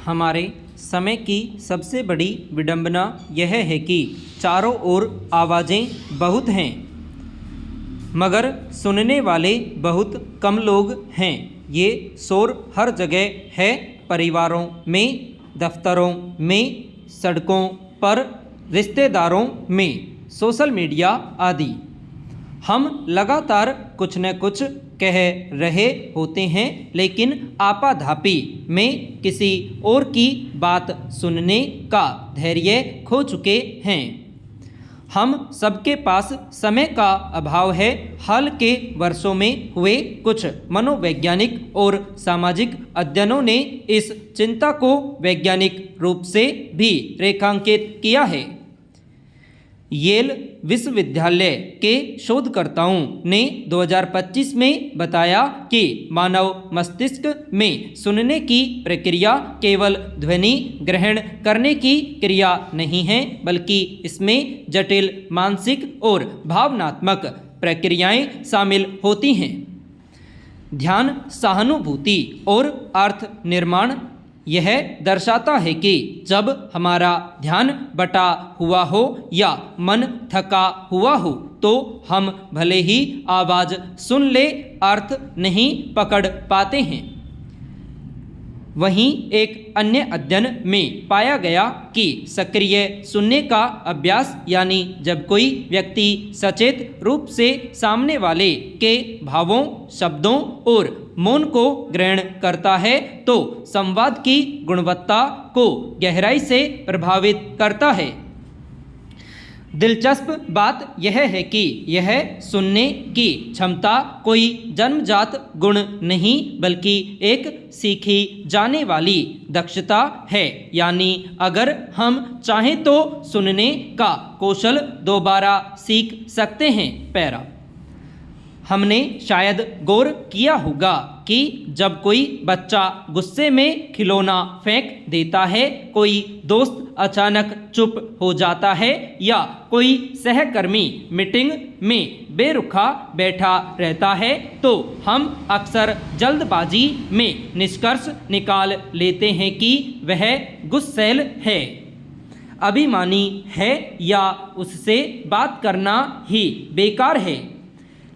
हमारे समय की सबसे बड़ी विडंबना यह है कि चारों ओर आवाज़ें बहुत हैं मगर सुनने वाले बहुत कम लोग हैं। ये शोर हर जगह है, परिवारों में, दफ्तरों में, सड़कों पर, रिश्तेदारों में, सोशल मीडिया आदि। हम लगातार कुछ न कुछ कह रहे होते हैं लेकिन आपाधापी में किसी और की बात सुनने का धैर्य खो चुके हैं। हम सबके पास समय का अभाव है। हाल के वर्षों में हुए कुछ मनोवैज्ञानिक और सामाजिक अध्ययनों ने इस चिंता को वैज्ञानिक रूप से भी रेखांकित किया है। येल विश्वविद्यालय के शोधकर्ताओं ने 2025 में बताया कि मानव मस्तिष्क में सुनने की प्रक्रिया केवल ध्वनि ग्रहण करने की क्रिया नहीं है, बल्कि इसमें जटिल मानसिक और भावनात्मक प्रक्रियाएं शामिल होती हैं। ध्यान, सहानुभूति और अर्थ निर्माण। यह दर्शाता है कि जब हमारा ध्यान बटा हुआ हो या मन थका हुआ हो तो हम भले ही आवाज़ सुन ले, अर्थ नहीं पकड़ पाते हैं। वहीं एक अन्य अध्ययन में पाया गया कि सक्रिय सुनने का अभ्यास, यानी जब कोई व्यक्ति सचेत रूप से सामने वाले के भावों, शब्दों और मौन को ग्रहण करता है तो संवाद की गुणवत्ता को गहराई से प्रभावित करता है। दिलचस्प बात यह है कि यह सुनने की क्षमता कोई जन्मजात गुण नहीं बल्कि एक सीखी जाने वाली दक्षता है। यानी अगर हम चाहें तो सुनने का कौशल दोबारा सीख सकते हैं। पैरा। हमने शायद गौर किया होगा कि जब कोई बच्चा गुस्से में खिलौना फेंक देता है, कोई दोस्त अचानक चुप हो जाता है या कोई सहकर्मी मीटिंग में बेरुखा बैठा रहता है तो हम अक्सर जल्दबाजी में निष्कर्ष निकाल लेते हैं कि वह गुस्सैल है, अभिमानी है या उससे बात करना ही बेकार है।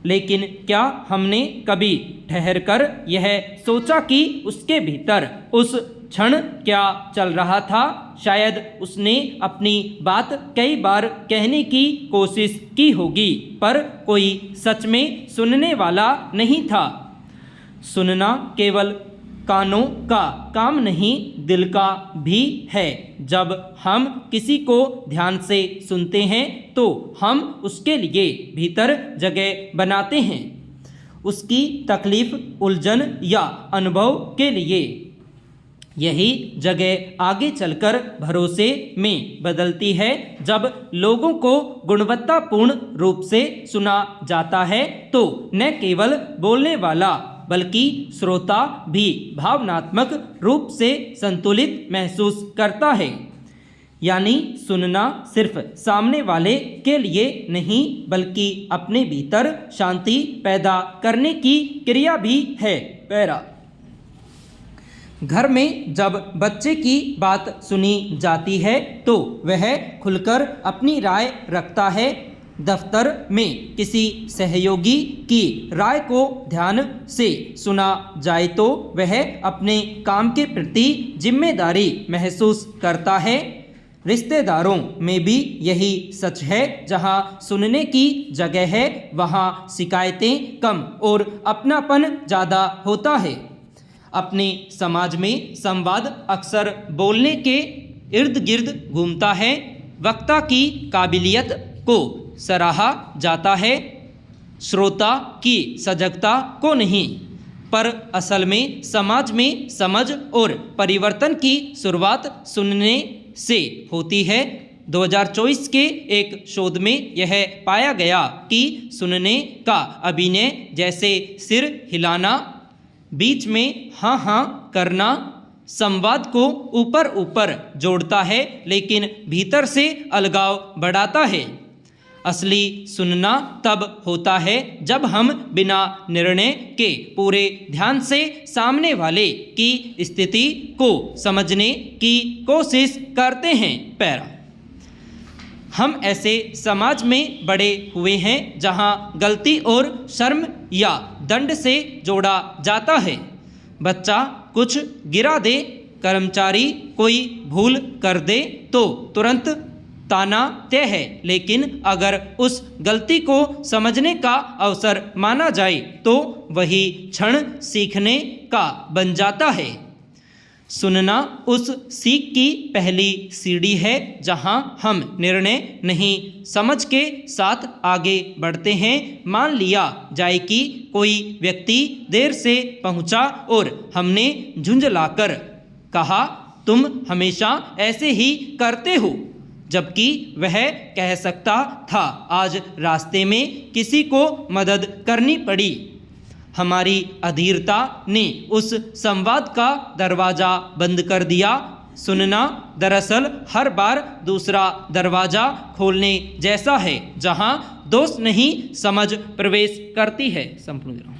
लेकिन क्या हमने कभी ठहरकर यह सोचा कि उसके भीतर उस क्षण क्या चल रहा था? शायद उसने अपनी बात कई बार कहने की कोशिश की होगी पर कोई सच में सुनने वाला नहीं था। सुनना केवल कानों का काम नहीं, दिल का भी है। जब हम किसी को ध्यान से सुनते हैं तो हम उसके लिए भीतर जगह बनाते हैं, उसकी तकलीफ, उलझन या अनुभव के लिए। यही जगह आगे चलकर भरोसे में बदलती है। जब लोगों को गुणवत्तापूर्ण रूप से सुना जाता है तो न केवल बोलने वाला बल्कि श्रोता भी भावनात्मक रूप से संतुलित महसूस करता है। यानी सुनना सिर्फ सामने वाले के लिए नहीं बल्कि अपने भीतर शांति पैदा करने की क्रिया भी है। पैरा। घर में जब बच्चे की बात सुनी जाती है तो वह खुलकर अपनी राय रखता है। दफ्तर में किसी सहयोगी की राय को ध्यान से सुना जाए तो वह अपने काम के प्रति जिम्मेदारी महसूस करता है। रिश्तेदारों में भी यही सच है। जहां सुनने की जगह है वहां शिकायतें कम और अपनापन ज़्यादा होता है। अपने समाज में संवाद अक्सर बोलने के इर्द गिर्द घूमता है। वक्ता की काबिलियत को सराहा जाता है, श्रोता की सजगता को नहीं। पर असल में समाज में समझ और परिवर्तन की शुरुआत सुनने से होती है। 2024 के एक शोध में यह पाया गया कि सुनने का अभिनय जैसे सिर हिलाना, बीच में हाँ हाँ करना, संवाद को ऊपर ऊपर जोड़ता है लेकिन भीतर से अलगाव बढ़ाता है। असली सुनना तब होता है जब हम बिना निर्णय के पूरे ध्यान से सामने वाले की स्थिति को समझने की कोशिश करते हैं। पैरा, हम ऐसे समाज में बड़े हुए हैं जहां गलती और शर्म या दंड से जोड़ा जाता है। बच्चा कुछ गिरा दे, कर्मचारी कोई भूल कर दे तो तुरंत ताना तय है, लेकिन अगर उस गलती को समझने का अवसर माना जाए तो वही क्षण सीखने का बन जाता है। सुनना उस सीख की पहली सीढ़ी है जहां हम निर्णय नहीं समझ के साथ आगे बढ़ते हैं। मान लिया जाए कि कोई व्यक्ति देर से पहुंचा और हमने झुंझलाकर कहा, तुम हमेशा ऐसे ही करते हो, जबकि वह कह सकता था आज रास्ते में किसी को मदद करनी पड़ी। हमारी अधीरता ने उस संवाद का दरवाज़ा बंद कर दिया। सुनना दरअसल हर बार दूसरा दरवाज़ा खोलने जैसा है जहां दोष नहीं समझ प्रवेश करती है। संपूर्ण।